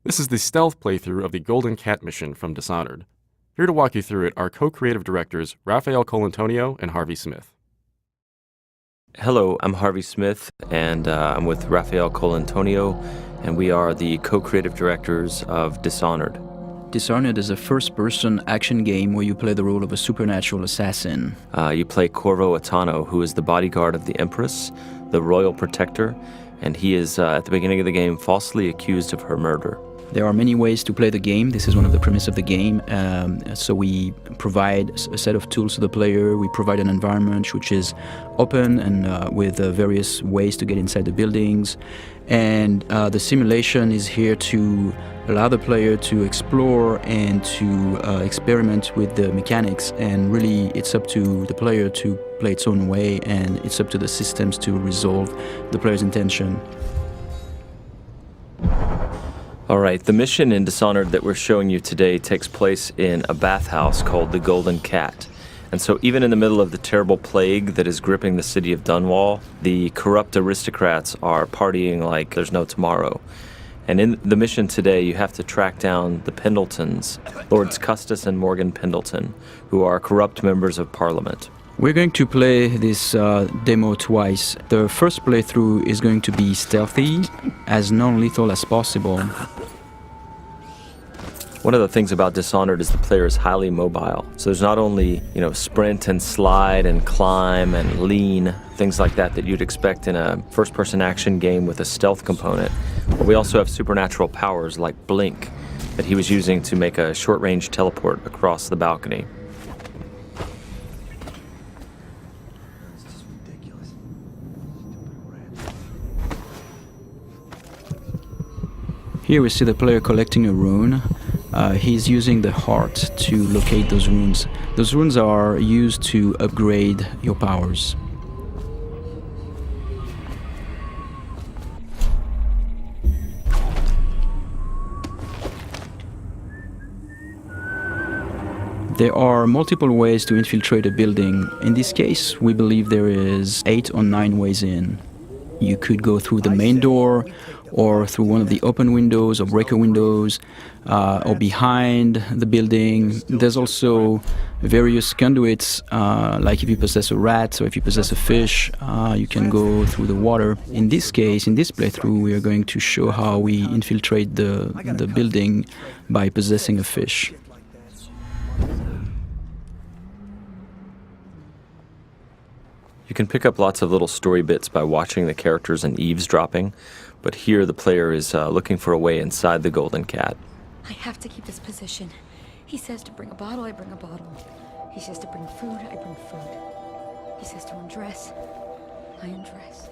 This is the stealth playthrough of the Golden Cat mission from Dishonored. Here to walk you through it are co-creative directors Raphael Colantonio and Harvey Smith. Hello, I'm Harvey Smith, and I'm with Raphael Colantonio, and we are the co-creative directors of Dishonored. Dishonored is a first-person action game where you play the role of a supernatural assassin. You play Corvo Attano, who is the bodyguard of the Empress, the royal protector, and he is, at the beginning of the game, falsely accused of her murder. There are many ways to play the game. This is one of the premises of the game. So we provide a set of tools to the player. We provide an environment which is open and with various ways to get inside the buildings. And the simulation is here to allow the player to explore and to experiment with the mechanics. And really, it's up to the player to play its own way, and it's up to the systems to resolve the player's intention. All right, the mission in Dishonored that we're showing you today takes place in a bathhouse called the Golden Cat. And so even in the middle of the terrible plague that is gripping the city of Dunwall, the corrupt aristocrats are partying like there's no tomorrow. And in the mission today, you have to track down the Pendletons, Lords Custis and Morgan Pendleton, who are corrupt members of Parliament. We're going to play this demo twice. The first playthrough is going to be stealthy, as non-lethal as possible. One of the things about Dishonored is the player is highly mobile. So there's not only, sprint and slide and climb and lean, things like that you'd expect in a first-person action game with a stealth component, but we also have supernatural powers like Blink that he was using to make a short-range teleport across the balcony. Here we see the player collecting a rune. He's using the heart to locate those runes. Those runes are used to upgrade your powers. There are multiple ways to infiltrate a building. In this case, we believe there is 8 or 9 ways in. You could go through the main door, or through one of the open windows or breaker windows, or behind the building. There's also various conduits, like if you possess a rat or if you possess a fish, you can go through the water. In this case, in this playthrough, we are going to show how we infiltrate the building by possessing a fish. You can pick up lots of little story bits by watching the characters and eavesdropping, but here the player is looking for a way inside the Golden Cat. I have to keep this position. He says to bring a bottle, I bring a bottle. He says to bring food, I bring food. He says to undress, I undress.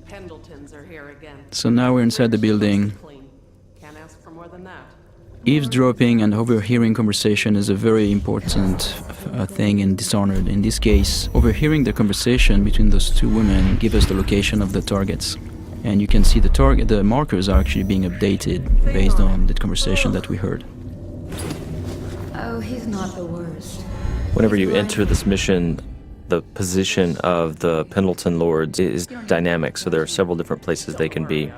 Pendletons are here again. So now we're inside the building. Can't ask for more than that. Eavesdropping and overhearing conversation is a very important thing in Dishonored. In this case, overhearing the conversation between those two women gives us the location of the targets. And you can see the markers are actually being updated based on the conversation that we heard. Oh, he's not the worst. Whenever you enter this mission, the position of the Pendleton Lords is dynamic, so there are several different places they can be.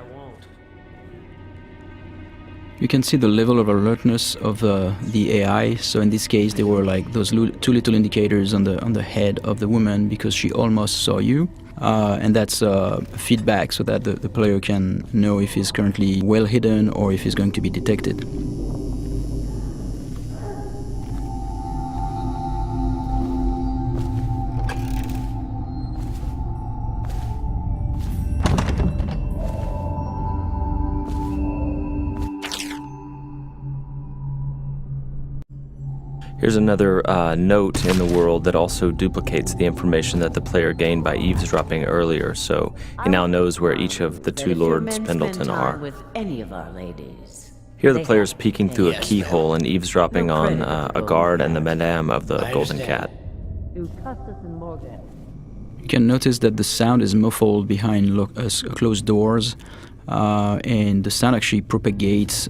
You can see the level of alertness of the AI. So in this case, there were like those 2 little indicators on the head of the woman because she almost saw you. And that's feedback so that the player can know if he's currently well hidden or if he's going to be detected. Here's another note in the world that also duplicates the information that the player gained by eavesdropping earlier, so he now knows where each of the 2 Lords Pendleton are. With any of our ladies. Here the player's peeking through a keyhole and eavesdropping on a guard and the madame of the Golden Cat. You can notice that the sound is muffled behind closed doors, and the sound actually propagates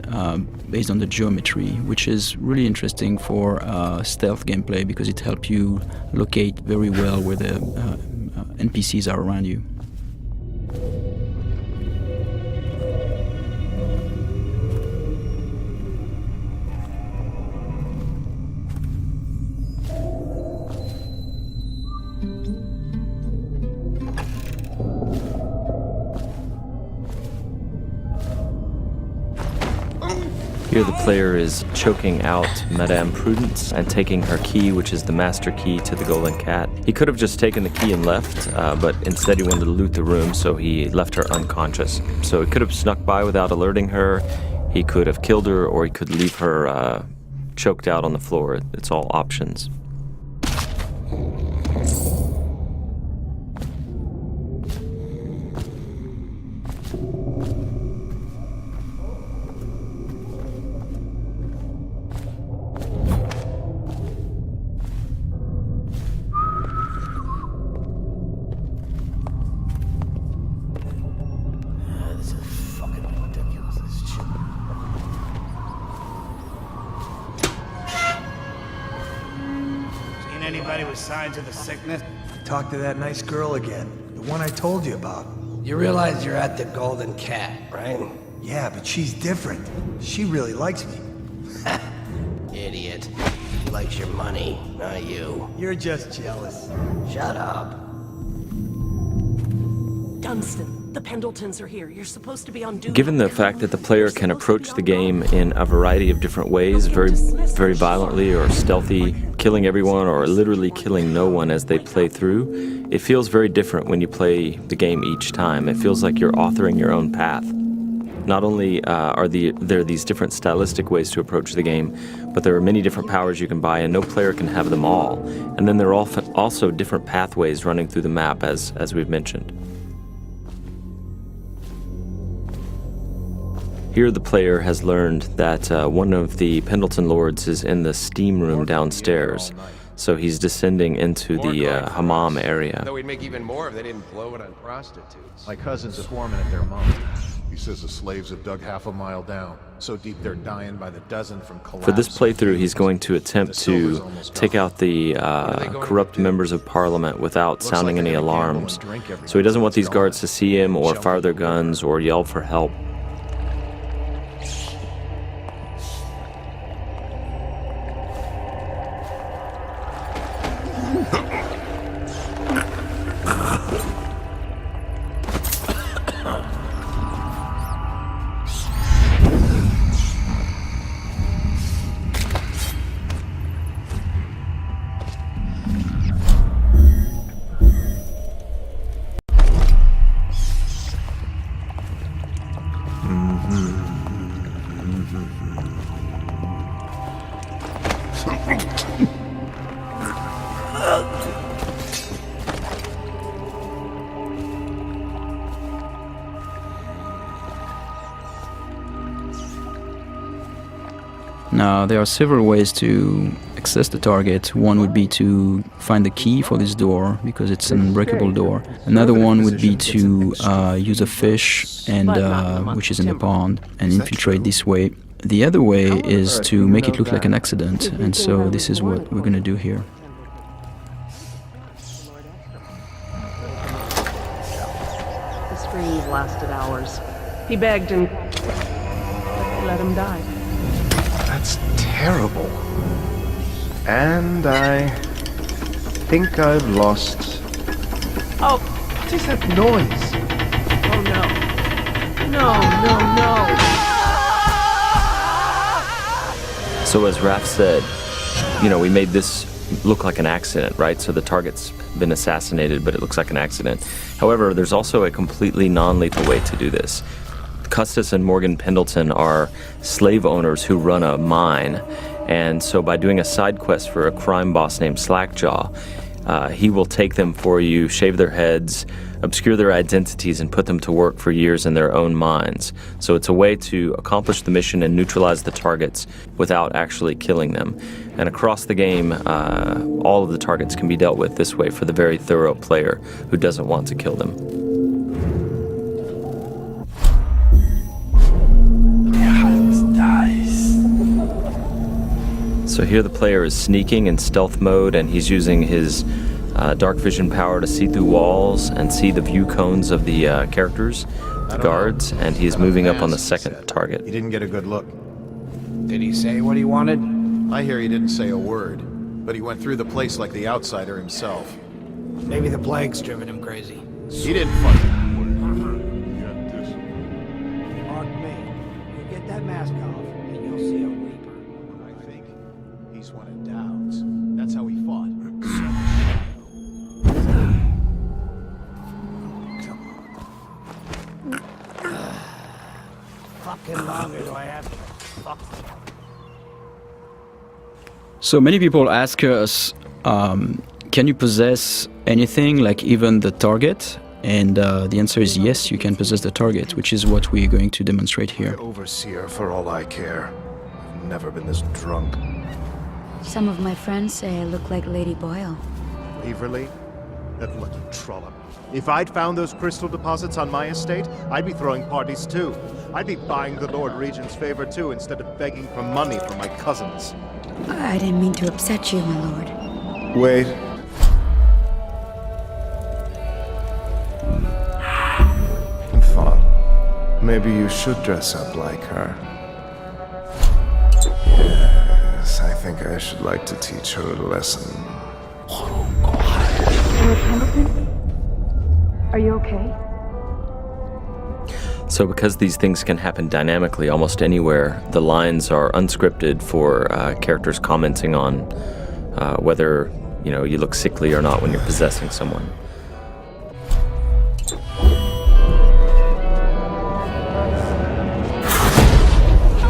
based on the geometry, which is really interesting for stealth gameplay because it helps you locate very well where the NPCs are around you. Here the player is choking out Madame Prudence and taking her key, which is the master key to the Golden Cat. He could have just taken the key and left, but instead he wanted to loot the room, so he left her unconscious. So he could have snuck by without alerting her, he could have killed her, or he could leave her choked out on the floor. It's all options. Anybody with signs of the sickness? Talk to that nice girl again. The one I told you about. You realize you're at the Golden Cat, right? Yeah, but she's different. She really likes me. Idiot. She likes your money, not you. You're just jealous. Shut up. Dunstan, the Pendletons are here. You're supposed to be on duty. Given the fact that the player can approach the game in a variety of different ways, very violently or stealthy, killing everyone or literally killing no one as they play through, it feels very different when you play the game each time. It feels like you're authoring your own path. Not only are there these different stylistic ways to approach the game, but there are many different powers you can buy, and no player can have them all. And then there are also different pathways running through the map, as we've mentioned. Here the player has learned that one of the Pendleton lords is in the steam room downstairs, so he's descending into the hammam area. Though we'd make even more if they didn't blow it on prostitutes. My cousin's a foreman at their mom. He says the slaves have dug half a mile down, so deep they're dying by the dozen from collapse. For this playthrough, he's going to attempt to take out the corrupt members of parliament without sounding any alarms. So he doesn't want these guards to see him or fire their guns or yell for help. Now, there are several ways to access the target. One would be to find the key for this door, because it's an unbreakable door. Another one would be to use a fish, and which is in the pond, and infiltrate this way. The other way is to make it look like an accident, and so this is what we're going to do here. The screams lasted hours. He begged and let him die. That's terrible. And I think I've lost... Oh, What is that noise? oh no. No. So as Raph said, we made this look like an accident, right? So the target's been assassinated, but it looks like an accident. However, there's also a completely non-lethal way to do this. Custis and Morgan Pendleton are slave owners who run a mine, and so by doing a side quest for a crime boss named Slackjaw, he will take them for you, shave their heads, obscure their identities, and put them to work for years in their own minds. So it's a way to accomplish the mission and neutralize the targets without actually killing them. And across the game, all of the targets can be dealt with this way for the very thorough player who doesn't want to kill them. So here the player is sneaking in stealth mode, and he's using his dark vision power to see through walls and see the view cones of the characters, the guards, and he's moving up on the second target. He didn't get a good look. Did he say what he wanted? I hear he didn't say a word, but he went through the place like the outsider himself. Maybe the plague's driven him crazy. He didn't fucking... Mark me. You get that mask off, and you'll see a reaper. I think he's one of Dowd's. That's how he fought. Fucking longer do I have to fuck? So many people ask us, can you possess anything, like even the target? And the answer is yes, you can possess the target, which is what we're going to demonstrate here. Overseer, for all I care. I've never been this drunk. Some of my friends say I look like Lady Boyle. Waverly? That lucky trollop. If I'd found those crystal deposits on my estate, I'd be throwing parties too. I'd be buying the Lord Regent's favor too, instead of begging for money from my cousins. I didn't mean to upset you, my lord. Wait. I thought maybe you should dress up like her. Yes, I think I should like to teach her a lesson. Lord Pendleton? Are you okay? So because these things can happen dynamically almost anywhere, the lines are unscripted for characters commenting on whether you look sickly or not when you're possessing someone.